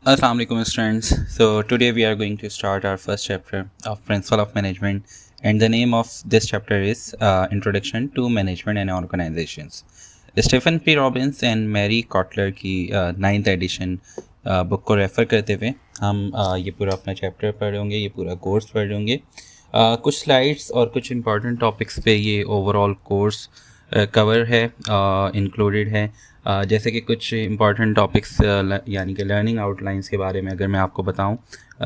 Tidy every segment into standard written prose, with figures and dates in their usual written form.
Assalamu alaikum students. So today we are going to start our first chapter of Principle of Management, and the name of this chapter is Introduction to Management and Organizations. Stephen P Robbins and Mary Coulter की 9th addition book को refer करते हुए हम ये पूरा अपना chapter पढ़ होंगे, ये पूरा कोर्स पढ़ होंगे। कुछ स्लाइड्स और कुछ इंपॉर्टेंट टॉपिक्स पे ये ओवरऑल कोर्स कवर है, इंक्लूडेड है। जैसे कि कुछ इंपॉर्टेंट टॉपिक्स यानी कि लर्निंग आउटलाइंस के बारे में अगर मैं आपको बताऊं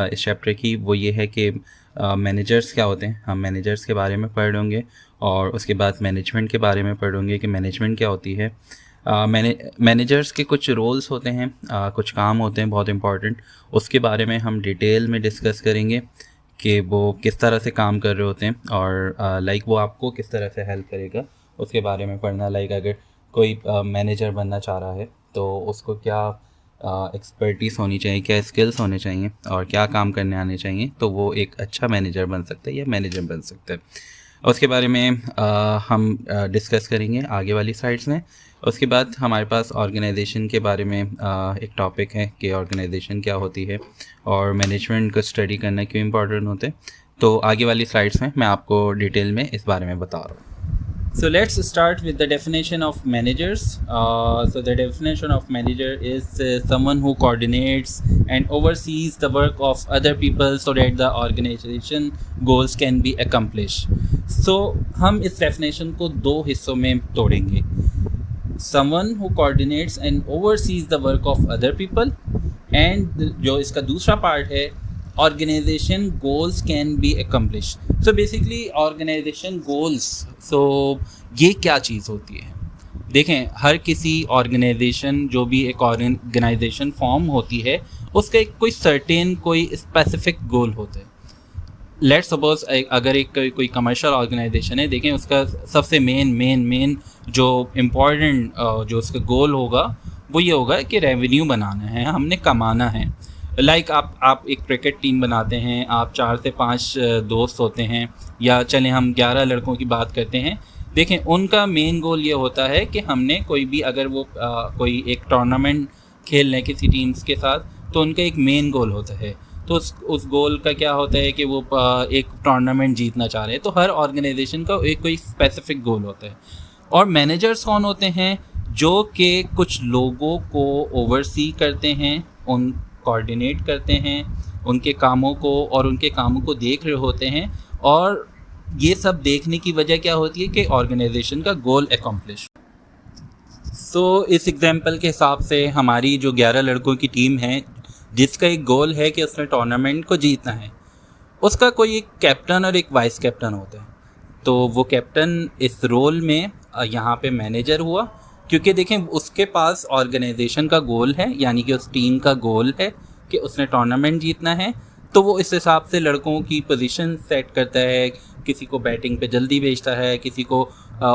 इस चैप्टर की, वो ये है कि मैनेजर्स क्या होते हैं। हम मैनेजर्स के बारे में पढ़ होंगे और उसके बाद मैनेजमेंट के बारे में पढ़ होंगे कि मैनेजमेंट क्या होती है। मैनेजर्स के कुछ रोल्स होते हैं, कुछ काम होते हैं बहुत इंपॉर्टेंट, उसके बारे में हम डिटेल में डिस्कस करेंगे कि वो किस तरह से काम कर रहे होते हैं और वो आपको किस तरह से हेल्प करेगा उसके बारे में पढ़ना। अगर कोई मैनेजर बनना चाह रहा है तो उसको क्या एक्सपर्टीज़ होनी चाहिए, क्या स्किल्स होने चाहिए और क्या काम करने आने चाहिए, तो वो एक अच्छा मैनेजर बन सकता है या मैनेजर बन सकता है। उसके बारे में हम डिस्कस करेंगे आगे वाली स्लाइड्स में। उसके बाद हमारे पास ऑर्गेनाइजेशन के बारे में एक टॉपिक है कि ऑर्गेनाइजेशन क्या होती है और मैनेजमेंट को स्टडी करना क्यों इम्पोर्टेंट होते हैं। तो आगे वाली स्लाइड्स में मैं आपको डिटेल में इस बारे में बता रहा हूँ। So let's start with the definition of managers. So the definition of manager is someone who coordinates and oversees the work of other people so that the organization goals can be accomplished. So हम इस definition को दो हिस्सों में तोड़ेंगे। Someone who coordinates and oversees the work of other people, and जो इसका दूसरा पार्ट है organization goals can be accomplished. So basically organization goals, so ये क्या चीज़ होती है। देखें, हर किसी ऑर्गेनाइजेशन, जो भी एक ऑर्गेनाइजेशन फॉर्म होती है, उसका एक कोई सर्टेन कोई स्पेसिफिक गोल होता है। लेट्स सपोज अगर एक कोई कमर्शियल ऑर्गेनाइजेशन है, देखें उसका सबसे मेन जो इम्पोर्टेंट जो उसका गोल होगा वो ये होगा कि रेवेन्यू बनाना है, हमने कमाना है। आप एक क्रिकेट टीम बनाते हैं, आप 4 से 5 दोस्त होते हैं, या चलें हम 11 लड़कों की बात करते हैं। देखें, उनका मेन गोल ये होता है कि हमने कोई भी अगर वो कोई एक टूर्नामेंट खेल लें किसी टीम्स के साथ, तो उनका एक मेन गोल होता है। तो उस गोल का क्या होता है कि वो एक टूर्नामेंट जीतना चाह रहे हैं। तो हर ऑर्गेनाइजेशन का एक कोई स्पेसिफिक गोल होता है। और मैनेजर्स कौन होते हैं? जो कि कुछ लोगों को ओवरसी करते हैं, उन कोऑर्डिनेट करते हैं उनके कामों को, और उनके कामों को देख रहे होते हैं। और ये सब देखने की वजह क्या होती है कि ऑर्गेनाइजेशन का गोल अकम्प्लिश। सो इस एग्जांपल के हिसाब से हमारी जो 11 लड़कों की टीम है, जिसका एक गोल है कि उसने टूर्नामेंट को जीतना है, उसका कोई एक कैप्टन और एक वाइस कैप्टन होता है। तो वो कैप्टन इस रोल में यहाँ पे मैनेजर हुआ, क्योंकि देखें उसके पास ऑर्गेनाइजेशन का गोल है, यानी कि उस टीम का गोल है कि उसने टूर्नामेंट जीतना है। तो वो इस हिसाब से लड़कों की पोजीशन सेट करता है, किसी को बैटिंग पे जल्दी भेजता है, किसी को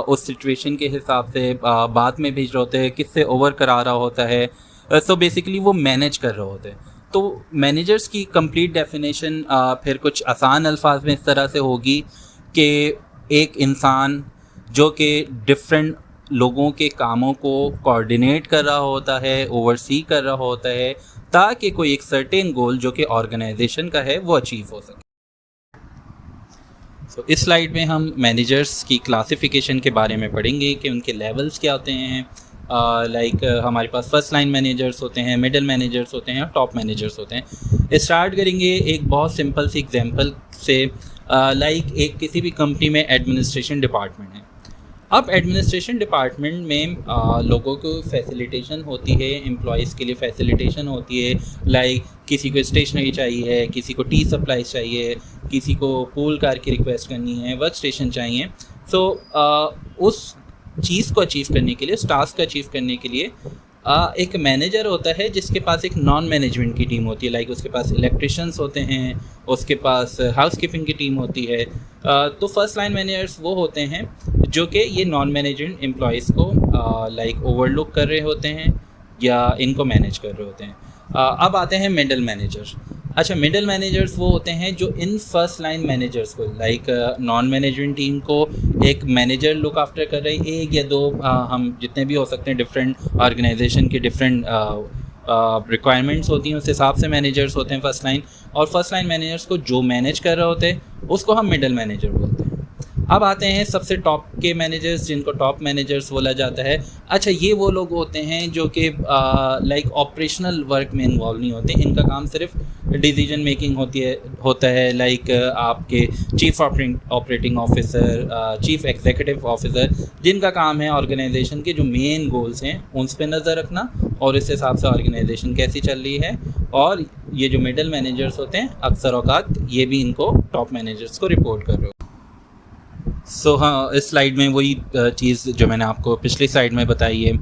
उस सिचुएशन के हिसाब से बाद में भेज रहे होते हैं, किससे ओवर करा रहा होता है। सो बेसिकली वो मैनेज कर रहे होते हैं। तो मैनेजर्स की कंप्लीट डेफिनेशन फिर कुछ आसान अल्फाज में इस तरह से होगी कि एक इंसान जो कि डिफरेंट लोगों के कामों को कोऑर्डिनेट कर रहा होता है, ओवरसी कर रहा होता है, ताकि कोई एक सर्टेन गोल जो कि ऑर्गेनाइजेशन का है वो अचीव हो सके। तो इस स्लाइड में हम मैनेजर्स की क्लासिफिकेशन के बारे में पढ़ेंगे कि उनके लेवल्स क्या होते हैं। हमारे पास फर्स्ट लाइन मैनेजर्स होते हैं, मिडिल मैनेजर्स होते हैं और टॉप मैनेजर्स होते हैं। स्टार्ट करेंगे एक बहुत सिंपल सी एग्जांपल से। एक किसी भी कंपनी में एडमिनिस्ट्रेशन डिपार्टमेंट है। अब एडमिनिस्ट्रेशन डिपार्टमेंट में लोगों को फैसिलिटेशन होती है, एम्प्लॉयज़ के लिए फैसिलिटेशन होती है। किसी को स्टेशनरी चाहिए, किसी को टी सप्लाईज चाहिए, किसी को पूल कार की रिक्वेस्ट करनी है, वर्क स्टेशन चाहिए। सो उस चीज़ को अचीव करने के लिए, उस टास्क को अचीव करने के लिए एक मैनेजर होता है जिसके पास एक नॉन मैनेजमेंट की टीम होती है। उसके पास इलेक्ट्रिशियंस होते हैं, उसके पास हाउस कीपिंग की टीम होती है। तो फर्स्ट लाइन मैनेजर्स वो होते हैं जो कि ये नॉन मैनेजमेंट एम्प्लॉयज़ को ओवरलुक कर रहे होते हैं या इनको मैनेज कर रहे होते हैं। अब आते हैं मिडल मैनेजर। अच्छा, मिडल मैनेजर्स वो होते हैं जो इन फर्स्ट लाइन मैनेजर्स को नॉन मैनेजमेंट टीम को एक मैनेजर लुक आफ्टर कर रहे हैं, एक या दो हम जितने भी हो सकते हैं डिफरेंट ऑर्गेनाइजेशन के डिफरेंट रिक्वायरमेंट्स होती हैं उस हिसाब से मैनेजर्स होते हैं फर्स्ट लाइन, और फर्स्ट लाइन मैनेजर्स को जो मैनेज कर रहे होते हैं उसको हम मिडल मैनेजर बोलते हैं। अब आते हैं सबसे टॉप के मैनेजर्स, जिनको टॉप मैनेजर्स बोला जाता है। अच्छा, ये वो लोग होते हैं जो कि लाइक ऑपरेशनल वर्क में इन्वॉल्व नहीं होते, इनका काम सिर्फ डिसीजन मेकिंग होता है, लाइक आपके chief operating officer, chief executive officer, जिनका काम है ऑर्गेनाइजेशन के जो मेन गोल्स हैं उन पर नज़र रखना और इस हिसाब से ऑर्गेनाइजेशन कैसी चल रही है। और ये जो मिडल मैनेजर्स होते हैं अक्सर औकात ये भी इनको टॉप मैनेजर्स को रिपोर्ट कर रहे हो। सो हाँ, इस स्लाइड में वही चीज़ जो मैंने आपको पिछली स्लाइड में बताई है,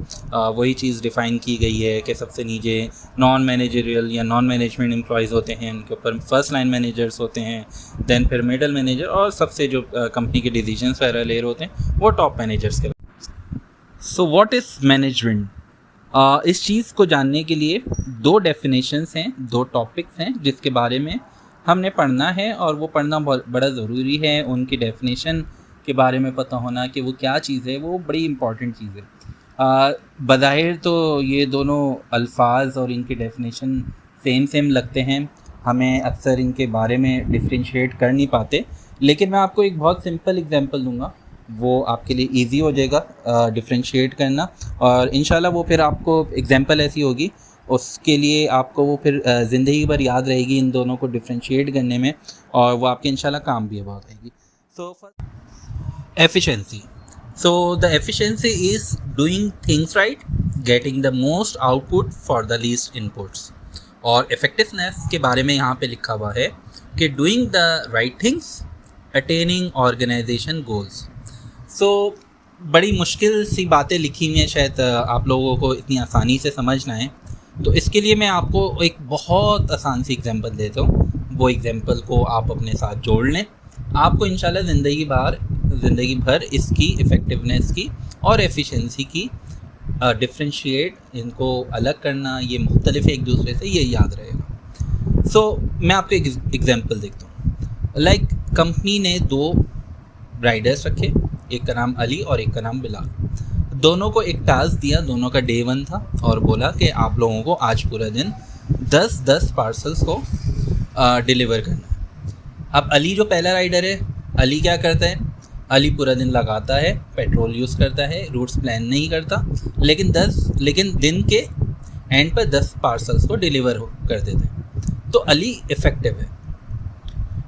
वही चीज़ डिफ़ाइन की गई है कि सबसे नीचे नॉन मैनेजरियल या नॉन मैनेजमेंट एम्प्लॉयज़ होते हैं, उनके ऊपर फर्स्ट लाइन मैनेजर्स होते हैं, देन फिर मिडल मैनेजर, और सबसे जो कंपनी के डिसीजंस वगैरह ले रहे होते हैं वो टॉप मैनेजर्स के। So what is management? इस चीज़ को जानने के लिए दो डेफिनेशंस हैं, दो टॉपिक्स हैं जिसके बारे में हमने पढ़ना है, और वो पढ़ना बड़ा ज़रूरी है। उनकी डेफिनेशन के बारे में पता होना कि वो क्या चीज़ है, वो बड़ी इम्पॉर्टेंट चीज़ है। बज़ाहिर तो ये दोनों अल्फाज और इनकी डेफिनेशन सेम लगते हैं, हमें अक्सर इनके बारे में डिफ्रेंशिएट कर नहीं पाते, लेकिन मैं आपको एक बहुत सिंपल एग्जांपल दूंगा, वो आपके लिए इजी हो जाएगा डिफ्रेंशिएट करना, और इंशाल्लाह वो फिर आपको एग्जांपल ऐसी होगी उसके लिए आपको वो फिर ज़िंदगी भर याद रहेगी इन दोनों को डिफ्रेंशिएट करने में, और वो आपके इंशाल्लाह काम भी बहुत आएगी। सो efficiency. So the efficiency is doing things right, getting the most output for the least inputs. और effectiveness के बारे में यहाँ पे लिखा हुआ है कि doing the right things, attaining organization goals. So बड़ी मुश्किल सी बातें लिखी हुई हैं, शायद आप लोगों को इतनी आसानी से समझ ना आए, तो इसके लिए मैं आपको एक बहुत आसान सी एग्जांपल देता हूँ। वो एग्जांपल को आप अपने साथ जोड़ लें, आपको इंशाल्लाह ज़िंदगी भर इसकी इफ़ेक्टिवनेस की और एफिशिएंसी की डिफ्रेंशिएट, इनको अलग करना, ये मुख्तलिफ एक दूसरे से, ये याद रहेगा। सो मैं आपको एक एग्जांपल देखता हूँ। लाइक कंपनी ने दो राइडर्स रखे, एक का नाम अली और एक का नाम बिलाल। दोनों को एक टास्क दिया, दोनों का डे 1 था, और बोला कि आप लोगों को आज पूरा दिन 10 पार्सल्स को डिलीवर करना है। अब अली जो पहला राइडर है, अली क्या करता है? अली पूरा दिन लगाता है, पेट्रोल यूज़ करता है, रूट्स प्लान नहीं करता, लेकिन दिन के एंड पर 10 पार्सल्स को डिलीवर कर देते हैं। तो अली इफ़ेक्टिव है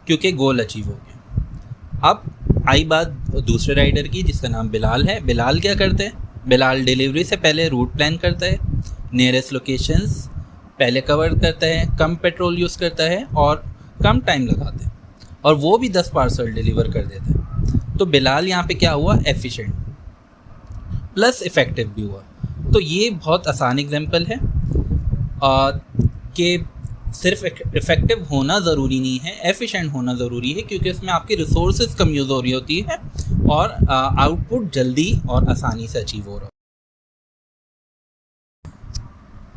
क्योंकि गोल अचीव हो गया। अब आई बात दूसरे राइडर की जिसका नाम बिलाल है। बिलाल क्या करते हैं? बिलाल डिलीवरी से पहले रूट प्लान करता है, नियरेस्ट लोकेशंस पहले कवर करता है, कम पेट्रोल यूज़ करता है और कम टाइम लगाते हैं, और वो भी 10 पार्सल डिलीवर कर देते हैं। तो बिलाल यहाँ पे क्या हुआ? एफिशिएंट प्लस इफ़ेक्टिव भी हुआ। तो ये बहुत आसान एग्जांपल है कि सिर्फ इफ़ेक्टिव होना ज़रूरी नहीं है, एफिशिएंट होना ज़रूरी है, क्योंकि इसमें आपकी रिसोर्सेज कम यूज़ हो रही होती है और आउटपुट जल्दी और आसानी से अचीव हो रहा है।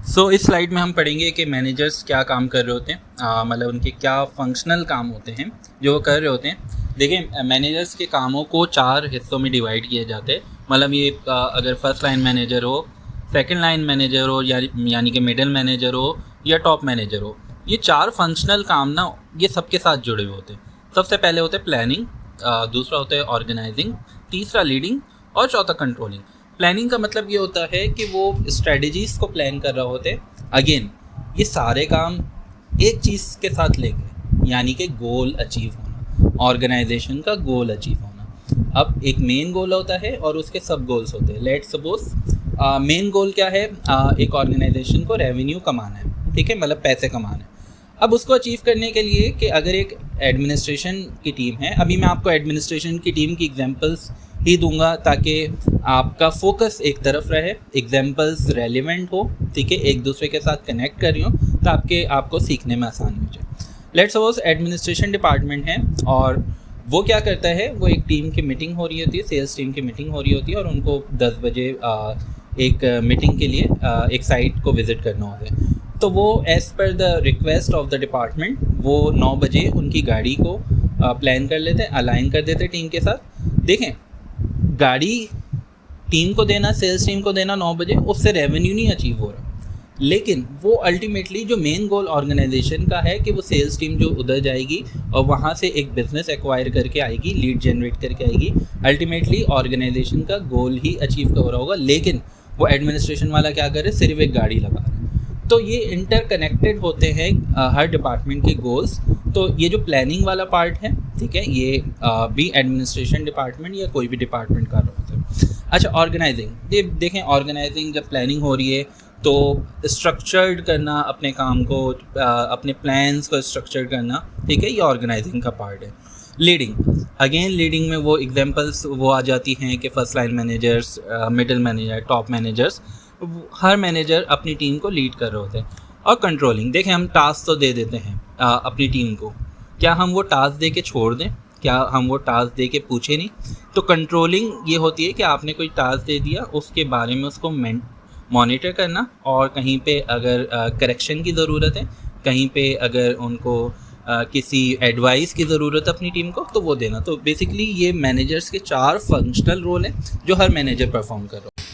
सो इस स्लाइड में हम पढ़ेंगे कि मैनेजर्स क्या काम कर रहे होते हैं, मतलब उनके क्या फंक्शनल काम होते हैं जो वो कर रहे होते हैं। देखिए, मैनेजर्स के कामों को 4 हिस्सों में डिवाइड किए जाते हैं। मतलब ये अगर फर्स्ट लाइन मैनेजर हो, सेकंड लाइन मैनेजर हो, यानी कि मिडिल मैनेजर हो या टॉप मैनेजर हो, ये 4 फंक्शनल काम ना ये सबके साथ जुड़े हुए होते हैं। सबसे पहले होते हैं प्लानिंग, दूसरा होता है ऑर्गेनाइजिंग, तीसरा लीडिंग और चौथा कंट्रोलिंग। प्लानिंग का मतलब ये होता है कि वो स्ट्रेटजीज़ को प्लान कर रहे होते हैं। अगेन ये सारे काम एक चीज़ के साथ लेंगे, यानी कि गोल अचीव होना, ऑर्गेनाइजेशन का गोल अचीव होना। अब एक मेन गोल होता है और उसके सब गोल्स होते हैं। लेट्स सपोज मेन गोल क्या है? एक ऑर्गेनाइजेशन को रेवेन्यू कमाना है, ठीक है, मतलब पैसे कमाना है। अब उसको अचीव करने के लिए कि अगर एक एडमिनिस्ट्रेशन की टीम है, अभी मैं आपको एडमिनिस्ट्रेशन की टीम की एग्जांपल्स ही दूंगा ताकि आपका फोकस एक तरफ रहे, एग्जांपल्स रेलिवेंट हो, ठीक है, एक दूसरे के साथ कनेक्ट कर रही हो, तो आपको सीखने में आसानी हो जाए। लेट्स सपोज एडमिनिस्ट्रेशन डिपार्टमेंट है और वो क्या करता है, वो एक टीम की मीटिंग हो रही होती है, सेल्स टीम की मीटिंग हो रही होती है और उनको 10 बजे एक मीटिंग के लिए एक साइट को विज़िट करना होता है। तो वो as per the request of the department वो 9 बजे उनकी गाड़ी को प्लान कर लेते हैं, अलाइन कर देते हैं टीम के साथ। देखें, गाड़ी टीम को देना, सेल्स टीम को देना 9 बजे, उससे रेवेन्यू नहीं अचीव हो रहा, लेकिन वो अल्टीमेटली जो मेन गोल ऑर्गेनाइजेशन का है कि वो सेल्स टीम जो उधर जाएगी और वहाँ से एक बिज़नेस एक्वायर करके आएगी, लीड जनरेट करके आएगी, अल्टीमेटली ऑर्गेनाइजेशन का गोल ही अचीव कर रहा होगा। लेकिन वो एडमिनिस्ट्रेशन वाला क्या करे, सिर्फ एक गाड़ी लगा रहा है। तो ये इंटरकनेक्टेड होते हैं हर डिपार्टमेंट के गोल्स। तो ये जो प्लानिंग वाला पार्ट है, ठीक है, ये भी एडमिनिस्ट्रेशन डिपार्टमेंट या कोई भी डिपार्टमेंट कर रहा होता है। अच्छा, ऑर्गेनाइजिंग, ये देखें, ऑर्गेनाइजिंग जब प्लानिंग हो रही है तो स्ट्रक्चर्ड करना अपने काम को, अपने प्लान्स को स्ट्रक्चर्ड करना, ठीक है, ये ऑर्गेनाइजिंग का पार्ट है। लीडिंग, अगेन लीडिंग में वो एग्जांपल्स वो आ जाती हैं कि first line managers, middle manager, top managers, हर मैनेजर अपनी टीम को लीड कर रहे होते हैं। और कंट्रोलिंग, देखें, हम टास्क तो दे देते हैं अपनी टीम को, क्या हम वो टास्क दे के छोड़ दें, क्या हम वो टास्क दे के पूछे नहीं? तो कंट्रोलिंग ये होती है कि आपने कोई टास्क दे दिया, उसके बारे में उसको मॉनिटर करना, और कहीं पे अगर करेक्शन की ज़रूरत है, कहीं पे अगर उनको किसी एडवाइस की ज़रूरत है अपनी टीम को, तो वो देना। तो बेसिकली ये मैनेजर्स के 4 फंक्शनल रोल हैं जो हर मैनेजर परफॉर्म कर रहा है।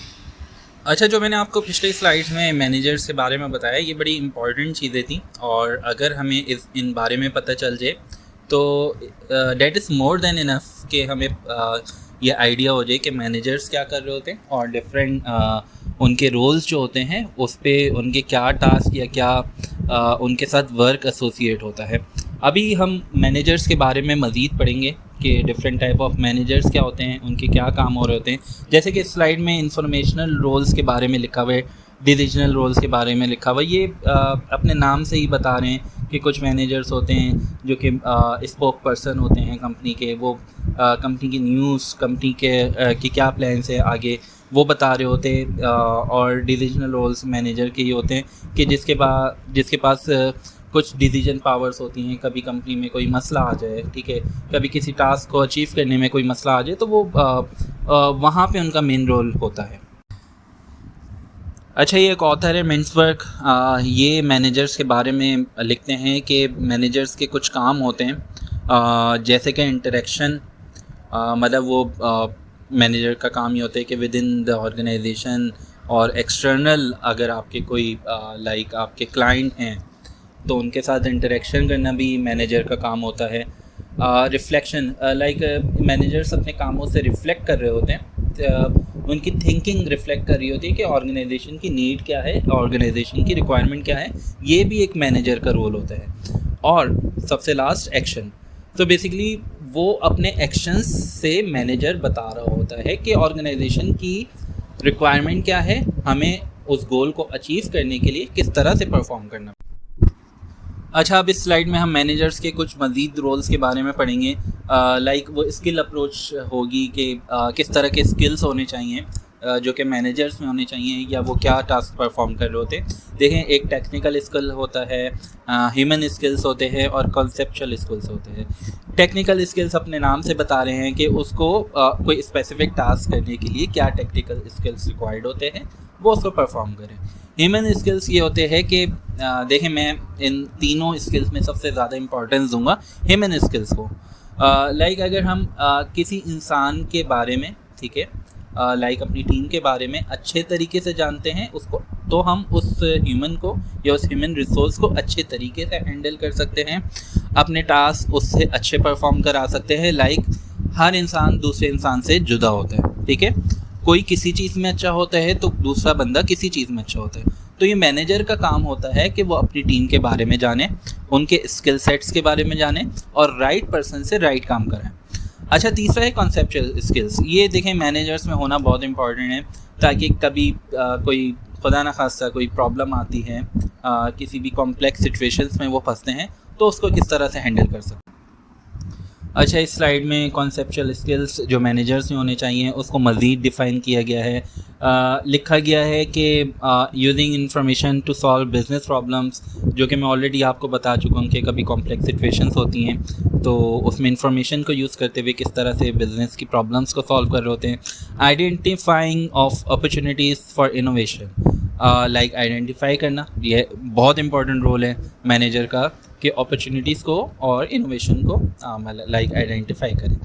अच्छा, जो मैंने आपको पिछले स्लाइड्स में मैनेजर्स के बारे में बताया, ये बड़ी इंपॉर्टेंट चीज़ें थी, और अगर हमें इन बारे में पता चल जाए तो that is more than enough कि हमें ये आइडिया हो जाए कि मैनेजर्स क्या कर रहे होते हैं और डिफरेंट उनके रोल्स जो होते हैं उस पर उनके क्या टास्क या क्या उनके साथ वर्क एसोसिएट होता है। अभी हम मैनेजर्स के बारे में मज़ीद पढ़ेंगे कि डिफरेंट टाइप ऑफ मैनेजर्स क्या होते हैं, उनके क्या काम हो रहे होते हैं। जैसे कि स्लाइड में इंफॉर्मेशनल रोल्स के बारे में लिखा हुआ है, डिसीजनल रोल्स के बारे में लिखा हुआ है। ये अपने नाम से ही बता रहे हैं कि कुछ मैनेजर्स होते हैं जो कि स्पोक पर्सन होते हैं कंपनी के, वो कंपनी की न्यूज़, कंपनी के क्या प्लान्स है आगे, वो बता रहे होते हैं। और डिसीजनल रोल्स मैनेजर के ही होते हैं कि जिसके पास कुछ डिसीजन पावर्स होती हैं। कभी कंपनी में कोई मसला आ जाए, ठीक है, कभी किसी टास्क को अचीव करने में कोई मसला आ जाए, तो वो वहाँ पे उनका मेन रोल होता है। अच्छा, ये एक ऑथर है मिन्सबर्ग, ये मैनेजर्स के बारे में लिखते हैं कि मैनेजर्स के कुछ काम होते हैं, जैसे कि इंटरेक्शन, मतलब वो मैनेजर का काम ये होता है कि विद इन द ऑर्गेनाइजेशन और एक्सटर्नल, अगर आपके कोई लाइक आपके क्लाइंट हैं तो उनके साथ इंटरेक्शन करना भी मैनेजर का काम होता है। रिफ्लेक्शन, लाइक मैनेजर्स अपने कामों से रिफ्लेक्ट कर रहे होते हैं, उनकी थिंकिंग रिफ्लेक्ट कर रही होती है कि ऑर्गेनाइजेशन की नीड क्या है, ऑर्गेनाइजेशन की रिक्वायरमेंट क्या है, ये भी एक मैनेजर का रोल होता है। और सबसे लास्ट, एक्शन। तो बेसिकली वो अपने एक्शंस से मैनेजर बता रहा होता है कि ऑर्गेनाइजेशन की रिक्वायरमेंट क्या है, हमें उस गोल को अचीव करने के लिए किस तरह से परफॉर्म करना। अच्छा, अब इस स्लाइड में हम मैनेजर्स के कुछ मज़ीद रोल्स के बारे में पढ़ेंगे। लाइक वो स्किल अप्रोच होगी कि किस तरह के स्किल्स होने चाहिए जो कि मैनेजर्स में होने चाहिए, या वो क्या टास्क परफॉर्म कर रहे होते हैं। देखें, एक टेक्निकल स्किल होता है, ह्यूमन स्किल्स होते हैं, और कॉन्सेप्चुअल स्किल्स होते हैं। टेक्निकल स्किल्स अपने नाम से बता रहे हैं कि उसको कोई स्पेसिफिक टास्क करने के लिए क्या टेक्निकल स्किल्स रिक्वायर्ड होते हैं, वो उसको परफॉर्म करें। ह्यूमन स्किल्स ये होते हैं कि देखें, मैं इन तीनों स्किल्स में सबसे ज़्यादा इम्पोर्टेंस दूंगा ह्यूमन स्किल्स को। लाइक अगर हम किसी इंसान के बारे में, ठीक है, लाइक अपनी टीम के बारे में अच्छे तरीके से जानते हैं उसको, तो हम उस ह्यूमन को या उस ह्यूमन रिसोर्स को अच्छे तरीके से हैंडल कर सकते हैं, अपने टास्क उससे अच्छे परफॉर्म करा सकते हैं। लाइक हर इंसान दूसरे इंसान से जुदा होता है, ठीक है, कोई किसी चीज़ में अच्छा होता है तो दूसरा बंदा किसी चीज़ में अच्छा होता है। तो ये मैनेजर का काम होता है कि वो अपनी टीम के बारे में जाने, उनके स्किल सेट्स के बारे में जाने, और राइट पर्सन से राइट काम करें। अच्छा, तीसरा है कॉन्सेप्चुअल स्किल्स। ये देखें, मैनेजर्स में होना बहुत इंपॉर्टेंट है, ताकि कभी कोई खुदा न खास्ता कोई प्रॉब्लम आती है, किसी भी कॉम्प्लेक्स सिचुएशंस में वो फंसते हैं, तो उसको किस तरह से हैंडल कर सकते हैं। अच्छा, इस स्लाइड में कॉन्सेप्चुअल स्किल्स जो मैनेजर्स में होने चाहिए उसको मज़ीद डिफ़ाइन किया गया है। लिखा गया है कि using information to solve business problems, जो कि मैं ऑलरेडी आपको बता चुका हूँ कि कभी कॉम्प्लेक्स सिचुएशंस होती हैं तो उसमें इंफॉर्मेशन को यूज़ करते हुए किस तरह से बिजनेस की प्रॉब्लम्स को सॉल्व कर रहे होते हैं। Identifying of opportunities for innovation, like identify करना, ये बहुत इंपॉर्टेंट रोल है मैनेजर का कि अपॉर्चुनिटीज़ को और इनोवेशन को लाइक आइडेंटिफाई करें।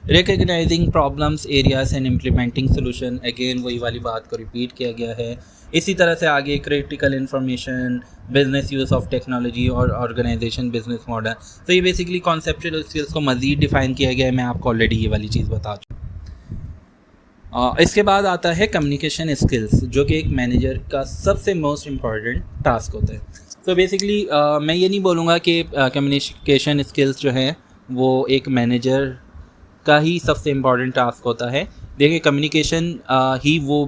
Recognising problems areas and implementing solution, again वही वाली बात को रिपीट किया गया है। इसी तरह से आगे critical information, business use of technology और ऑर्गेनाइजेशन बिजनेस मॉडल। तो ये बेसिकली कॉन्सेप्चुअल स्किल्स को मज़ीद डिफाइन किया गया है। मैं आपको ऑलरेडी ये वाली चीज़ बता चुका। इसके बाद आता है कम्युनिकेशन स्किल्स, जो कि एक मैनेजर का सबसे मोस्ट इम्पॉर्टेंट टास्क होता है। तो बेसिकली मैं ये नहीं बोलूँगा कि कम्युनिकेशन स्किल्स जो हैं वो एक मैनेजर का ही सबसे इम्पॉर्टेंट टास्क होता है। देखिए, कम्युनिकेशन ही वो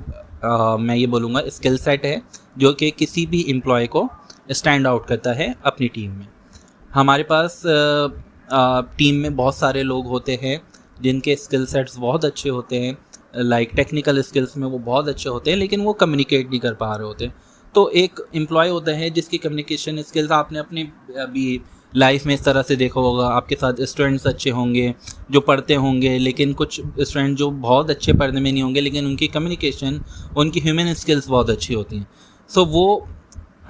मैं ये बोलूँगा स्किल सेट है जो कि किसी भी एम्प्लॉय को स्टैंड आउट करता है अपनी टीम में। हमारे पास टीम में बहुत सारे लोग होते हैं जिनके स्किल सेट्स बहुत अच्छे होते हैं, लाइक टेक्निकल स्किल्स में वो बहुत अच्छे होते हैं, लेकिन वो कम्युनिकेट नहीं कर पा रहे होते। तो एक एम्प्लॉय होता है जिसकी कम्युनिकेशन स्किल्स, आपने अपनी अभी लाइफ में इस तरह से देखा होगा, आपके साथ स्टूडेंट्स अच्छे होंगे जो पढ़ते होंगे, लेकिन कुछ स्टूडेंट जो बहुत अच्छे पढ़ने में नहीं होंगे, लेकिन उनकी कम्युनिकेशन, उनकी ह्यूमन स्किल्स बहुत अच्छी होती हैं। सो वो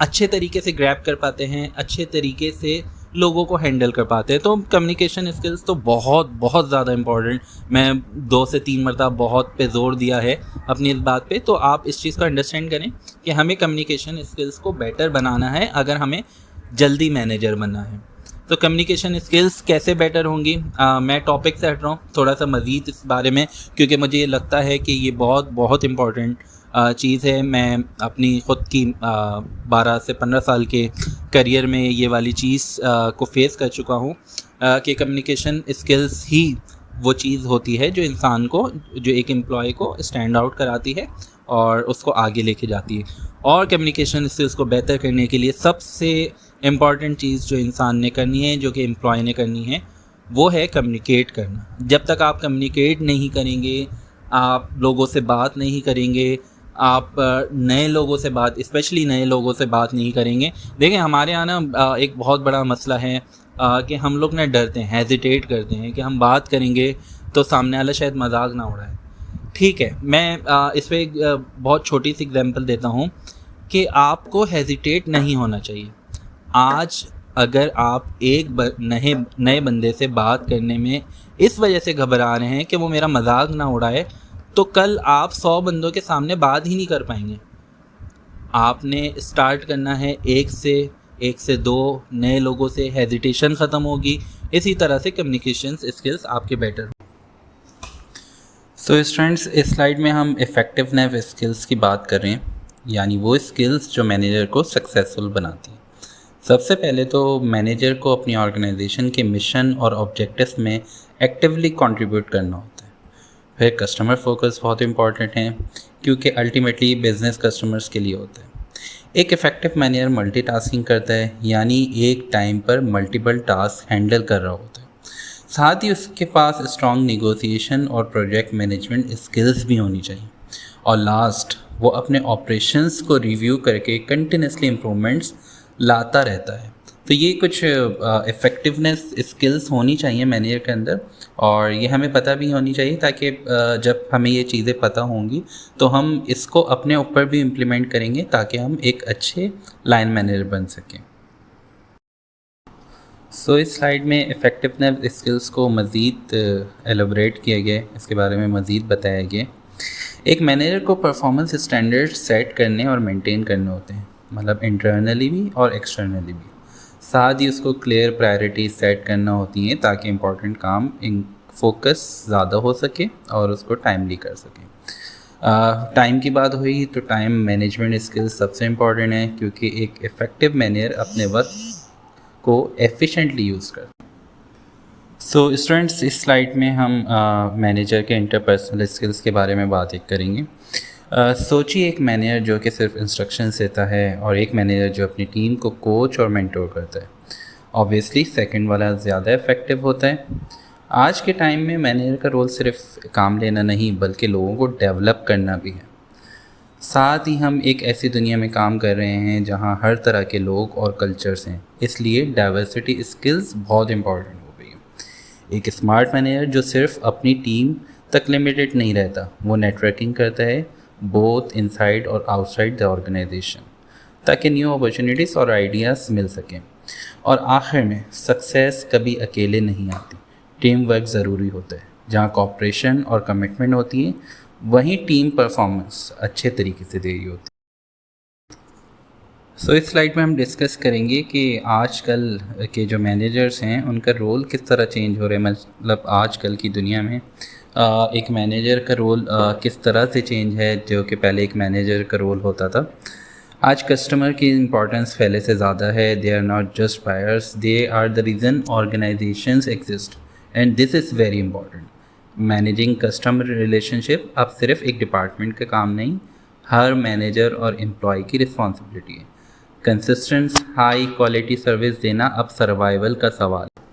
अच्छे तरीके से ग्रैब कर पाते हैं, अच्छे तरीके से लोगों को हैंडल कर पाते हैं। तो कम्युनिकेशन स्किल्स तो बहुत बहुत ज़्यादा इम्पॉर्टेंट, मैं 2 से 3 मरतबा बहुत पे जोर दिया है अपनी इस बात पे। तो आप इस चीज़ को अंडरस्टैंड करें कि हमें कम्युनिकेशन स्किल्स को बेटर बनाना है अगर हमें जल्दी मैनेजर बनना है। तो कम्युनिकेशन स्किल्स कैसे बेटर होंगी, मैं टॉपिक से हट रहा हूँ थोड़ा सा मज़ीद इस बारे में, क्योंकि मुझे ये लगता है कि ये बहुत बहुत इम्पॉर्टेंट चीज़ है। मैं अपनी ख़ुद की 12 से 15 साल के करियर में ये वाली चीज़ को फेस कर चुका हूँ कि कम्युनिकेशन स्किल्स ही वो चीज़ होती है जो इंसान को, जो एक एम्प्लॉय को स्टैंड आउट कराती है और उसको आगे लेके जाती है। और कम्युनिकेशन स्किल्स को बेहतर करने के लिए सबसे इम्पॉर्टेंट चीज़ जो इंसान ने करनी है, जो कि एम्प्लॉय ने करनी है, वो है कम्युनिकेट करना। जब तक आप कम्युनिकेट नहीं करेंगे, आप लोगों से बात नहीं करेंगे, आप नए लोगों से बात, स्पेशली नए लोगों से बात नहीं करेंगे। देखिए, हमारे यहाँ ना एक बहुत बड़ा मसला है कि हम लोग ना डरते हैं, हेजिटेट करते हैं कि हम बात करेंगे तो सामने वाला शायद मजाक ना उड़ाए। ठीक है, मैं इस पर एक बहुत छोटी सी एग्जांपल देता हूँ कि आपको हेजिटेट नहीं होना चाहिए। आज अगर आप एक नए बंदे से बात करने में इस वजह से घबरा रहे हैं कि वो मेरा मजाक ना उड़ाए, तो कल आप 100 बंदों के सामने बात ही नहीं कर पाएंगे। आपने स्टार्ट करना है एक से 2 नए लोगों से, हेजिटेशन ख़त्म होगी। इसी तरह से कम्युनिकेशन स्किल्स आपके बेटर। सो स्टूडेंट्स, इस स्लाइड में हम इफ़ेक्टिवनेस स्किल्स की बात कर रहे हैं, यानी वो स्किल्स जो मैनेजर को सक्सेसफुल बनाती हैं। सबसे पहले तो मैनेजर को अपनी ऑर्गेनाइजेशन के मिशन और ऑब्जेक्टिव्स में एक्टिवली कंट्रीब्यूट करना होता है। फिर कस्टमर फोकस बहुत इंपॉर्टेंट है, क्योंकि अल्टीमेटली बिजनेस कस्टमर्स के लिए होता है। एक इफ़ेक्टिव मैनेजर मल्टीटास्किंग करता है, यानी एक टाइम पर मल्टीपल टास्क हैंडल कर रहा होता है। साथ ही उसके पास स्ट्रॉन्ग नेगोशिएशन और प्रोजेक्ट मैनेजमेंट स्किल्स भी होनी चाहिए। और लास्ट, वो अपने ऑपरेशंस को रिव्यू करके कंटिन्यूसली इम्प्रूवमेंट्स लाता रहता है। तो ये कुछ इफ़ेक्टिवनेस स्किल्स होनी चाहिए मैनेजर के अंदर, और ये हमें पता भी होनी चाहिए ताकि जब हमें ये चीज़ें पता होंगी तो हम इसको अपने ऊपर भी इम्प्लीमेंट करेंगे ताकि हम एक अच्छे लाइन मैनेजर बन सकें। सो इस स्लाइड में इफ़ेक्टिवनेस स्किल्स को मज़ीद एलोबरेट किया गया, इसके बारे में मज़ीद बताया गया। एक मैनेजर को परफॉर्मेंस स्टैंडर्ड सेट करने और मेंटेन करने होते हैं, मतलब इंटरनली भी और एक्सटर्नली भी। साथ ही उसको क्लियर प्रायोरिटी सेट करना होती हैं ताकि इम्पोर्टेंट काम फोकस ज़्यादा हो सके और उसको टाइमली कर सके। टाइम की बात हुई तो टाइम मैनेजमेंट स्किल्स सबसे इम्पॉर्टेंट है, क्योंकि एक इफ़ेक्टिव मैनेजर अपने वक्त को एफिशिएंटली यूज़ कर। सो स्टूडेंट्स, इस स्लाइड में हम मैनेजर के इंटरपर्सनल स्किल्स के बारे में बात करेंगे। सोचिए, एक मैनेजर जो कि सिर्फ इंस्ट्रक्शंस देता है और एक मैनेजर जो अपनी टीम को कोच और मेंटोर करता है। ऑब्वियसली सेकंड वाला ज़्यादा इफेक्टिव होता है। आज के टाइम में मैनेजर का रोल सिर्फ काम लेना नहीं, बल्कि लोगों को डेवलप करना भी है। साथ ही हम एक ऐसी दुनिया में काम कर रहे हैं जहां हर तरह के लोग और कल्चर्स हैं, इसलिए डाइवर्सिटी स्किल्स बहुत इंपॉर्टेंट हो गई है। एक स्मार्ट मैनेजर जो सिर्फ अपनी टीम तक लिमिटेड नहीं रहता, वो नेटवर्किंग करता है बोथ इनसाइड और आउटसाइड द ऑर्गेनाइजेशन, ताकि न्यू अपॉर्चुनिटीज़ और आइडियाज़ मिल सकें। और आखिर में सक्सेस कभी अकेले नहीं आती, टीम वर्क ज़रूरी होता है। जहाँ कॉपरेशन और कमिटमेंट होती है वहीं टीम परफॉर्मेंस अच्छे तरीके से दे रही होती है। इस स्लाइड में हम डिस्कस करेंगे कि आजकल के जो मैनेजर्स हैं उनका रोल किस तरह चेंज हो रहा है। मतलब आजकल की दुनिया में एक मैनेजर का रोल किस तरह से चेंज है, जो कि पहले एक मैनेजर का रोल होता था। आज कस्टमर की इम्पोर्टेंस पहले से ज़्यादा है। They are not just buyers, they are the reason organisations exist, and this is very important. Managing customer relationship अब सिर्फ एक डिपार्टमेंट का काम नहीं, हर मैनेजर और एम्प्लॉय की रिस्पॉन्सिबिलिटी है। कंसिस्टेंट हाई क्वालिटी सर्विस देना अब सर्वाइवल का सवाल है।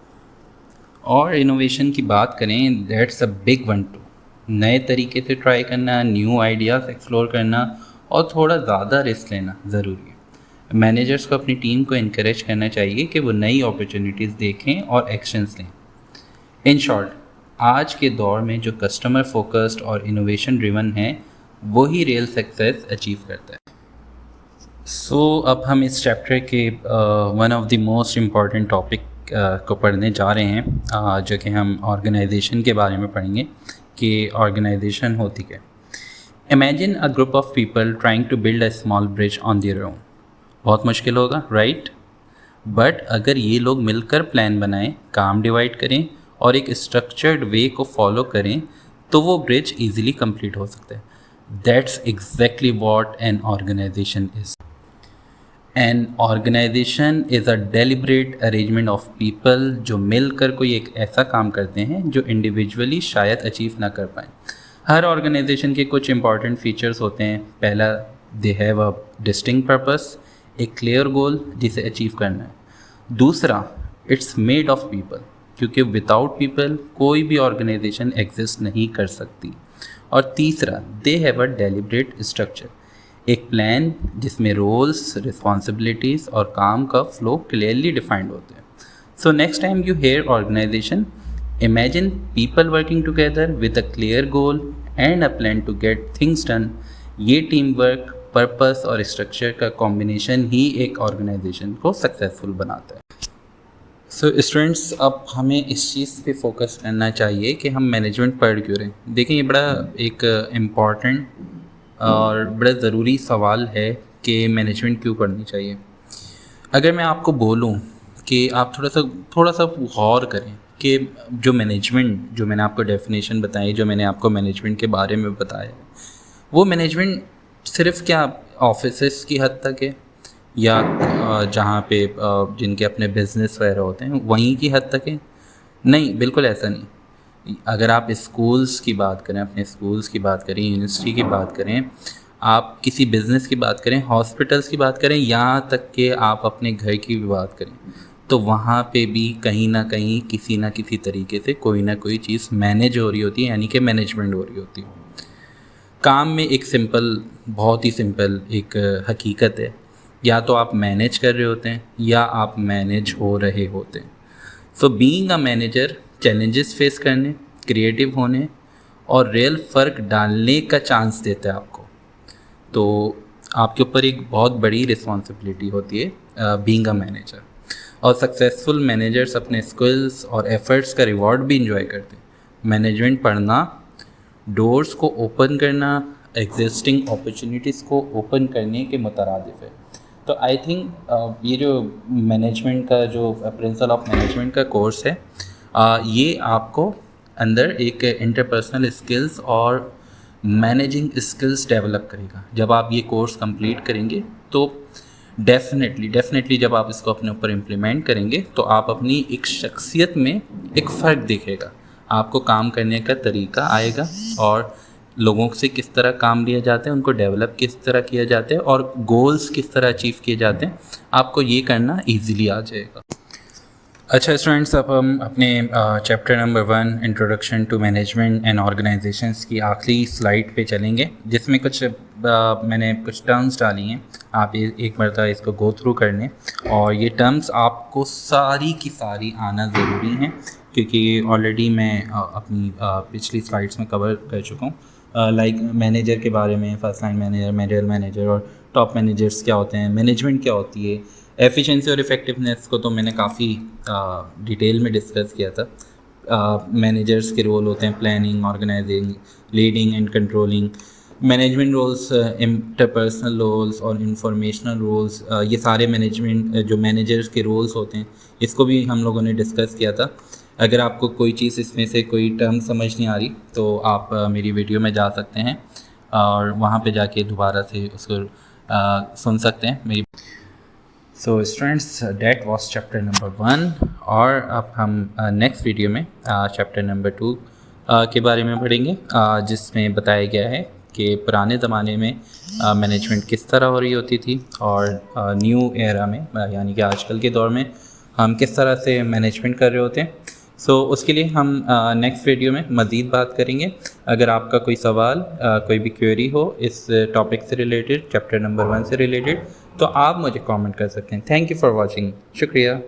और इनोवेशन की बात करें, that's a big one two. नए तरीके से ट्राई करना, न्यू आइडियाज़ एक्सप्लोर करना और थोड़ा ज़्यादा रिस्क लेना ज़रूरी है। मैनेजर्स को अपनी टीम को इनकरेज करना चाहिए कि वो नई अपॉर्चुनिटीज़ देखें और एक्शंस लें। इन शॉर्ट, आज के दौर में जो कस्टमर फोकस्ड और इनोवेशन ड्रिवन है वही रियल सक्सेस अचीव करता है। अब हम इस चैप्टर के one of the most important topic को पढ़ने जा रहे हैं, जो कि हम ऑर्गेनाइजेशन के बारे में पढ़ेंगे कि ऑर्गेनाइजेशन होती क्या है। Imagine a group of people trying to build a small bridge on their own. बहुत मुश्किल होगा, राइट? बट अगर ये लोग मिलकर प्लान बनाएं, काम डिवाइड करें और एक स्ट्रक्चर्ड वे को फॉलो करें तो वो ब्रिज ईजिली कंप्लीट हो सकता है। That's exactly what an organisation is. An organisation is a deliberate arrangement of people जो मिलकर कोई एक ऐसा काम करते हैं जो इंडिविजुअली शायद अचीव ना कर पाएँ। हर ऑर्गेनाइजेशन के कुछ इंपॉर्टेंट फीचर्स होते हैं। पहला, they have a distinct purpose, एक क्लियर गोल जिसे अचीव करना है। दूसरा, इट्स मेड ऑफ पीपल, क्योंकि विदाउट पीपल कोई भी ऑर्गेनाइजेशन एग्जिस्ट नहीं कर सकती। और तीसरा, they have a deliberate structure, एक प्लान जिसमें रोल्स, रिस्पॉन्सिबिलिटीज़ और काम का फ्लो क्लियरली डिफाइंड होते हैं। So next time you hear organisation, imagine people working together with a clear goal and a plan to get things done. ये team work, purpose और structure का combination ही एक organisation को सक्सेसफुल बनाता है। Students, अब हमें इस चीज़ पे फोकस करना चाहिए कि हम मैनेजमेंट पढ़ क्यों रहे हैं। देखिए, ये बड़ा एक इम्पॉर्टेंट और बड़ा ज़रूरी सवाल है कि मैनेजमेंट क्यों पढ़नी चाहिए। अगर मैं आपको बोलूं कि आप थोड़ा सा गौर करें कि जो मैनेजमेंट, जो मैंने आपको डेफिनेशन बताई, जो मैंने आपको मैनेजमेंट के बारे में बताया, वो मैनेजमेंट सिर्फ क्या ऑफिसेस की हद तक है या जहाँ पे जिनके अपने बिजनेस वगैरह होते हैं वहीं की हद तक है? नहीं, बिल्कुल ऐसा नहीं। अगर आप स्कूल्स की बात करें, अपने स्कूल्स की बात करें, यूनिवर्सिटी की बात करें, आप किसी बिज़नेस की बात करें, हॉस्पिटल्स की बात करें, यहाँ तक कि आप अपने घर की भी बात करें, तो वहाँ पे भी कहीं ना कहीं किसी ना किसी तरीके से कोई ना कोई चीज़ मैनेज हो रही होती है, यानी कि मैनेजमेंट हो रही होती है। काम में एक सिंपल, बहुत ही सिंपल एक हकीकत है, या तो आप मैनेज कर रहे होते हैं या आप मैनेज हो रहे होते हैं। So being a manager challenges face करने, क्रिएटिव होने और रियल फ़र्क डालने का चांस देता है आपको। तो आपके ऊपर एक बहुत बड़ी रिस्पॉन्सिबिलिटी होती है बीइंग अ मैनेजर। और सक्सेसफुल मैनेजर्स अपने स्किल्स और एफर्ट्स का रिवॉर्ड भी इंजॉय करते हैं। मैनेजमेंट पढ़ना डोर्स को ओपन करना, एग्जिस्टिंग अपॉर्चुनिटीज़ को ओपन करने के मुतरादिफ है। तो आई थिंक ये जो मैनेजमेंट का, जो प्रिंसिपल ऑफ मैनेजमेंट का कोर्स है, ये आपको अंदर एक इंटरपर्सनल स्किल्स और मैनेजिंग स्किल्स डेवलप करेगा। जब आप ये कोर्स कंप्लीट करेंगे तो डेफिनेटली जब आप इसको अपने ऊपर इम्प्लीमेंट करेंगे तो आप अपनी एक शख्सियत में एक फ़र्क दिखेगा, आपको काम करने का तरीका आएगा और लोगों से किस तरह काम लिया जाता है, उनको डेवलप किस तरह किया जाता है और गोल्स किस तरह अचीव किए जाते हैं, आपको ये करना ईजीली आ जाएगा। अच्छा स्टूडेंट्स, अब हम अपने chapter number 1 introduction to management and organisations की आखिरी स्लाइड पे चलेंगे, जिसमें कुछ मैंने कुछ टर्म्स डाली हैं। आप एक मरतबा इसको गो थ्रू कर लें और ये टर्म्स आपको सारी की सारी आना ज़रूरी हैं, क्योंकि ऑलरेडी मैं अपनी पिछली स्लाइड्स में कवर कर चुका हूँ। लाइक मैनेजर के बारे में, first line manager, middle manager और टॉप मैनेजर्स क्या होते हैं, मैनेजमेंट क्या होती है, एफिशिएंसी और इफ़ेक्टिवनेस को तो मैंने काफ़ी डिटेल में डिस्कस किया था। मैनेजर्स के रोल होते हैं planning, organising, leading and controlling. Management roles, interpersonal roles और इंफॉर्मेशनल रोल्स, ये सारे मैनेजमेंट जो मैनेजर्स के रोल्स होते हैं, इसको भी हम लोगों ने डिस्कस किया था। अगर आपको कोई चीज़ इसमें से कोई टर्म समझ नहीं आ रही तो आप मेरी वीडियो में जा सकते हैं और वहाँ पे जाके दोबारा से उसको सुन सकते हैं मेरी। So students, that was chapter number 1 और अब हम नेक्स्ट वीडियो में चैप्टर नंबर 2 के बारे में पढ़ेंगे, जिसमें बताया गया है कि पुराने ज़माने में मैनेजमेंट किस तरह हो रही होती थी और न्यू एरा में यानी कि आजकल के दौर में हम किस तरह से मैनेजमेंट कर रहे होते हैं। सो उसके लिए हम नेक्स्ट वीडियो में मज़ीद बात करेंगे। अगर आपका कोई सवाल, कोई भी क्वेरी हो इस टॉपिक से रिलेटेड, चैप्टर नंबर 1 से रिलेटेड, तो आप मुझे कमेंट कर सकते हैं। Thank you for watching. शुक्रिया।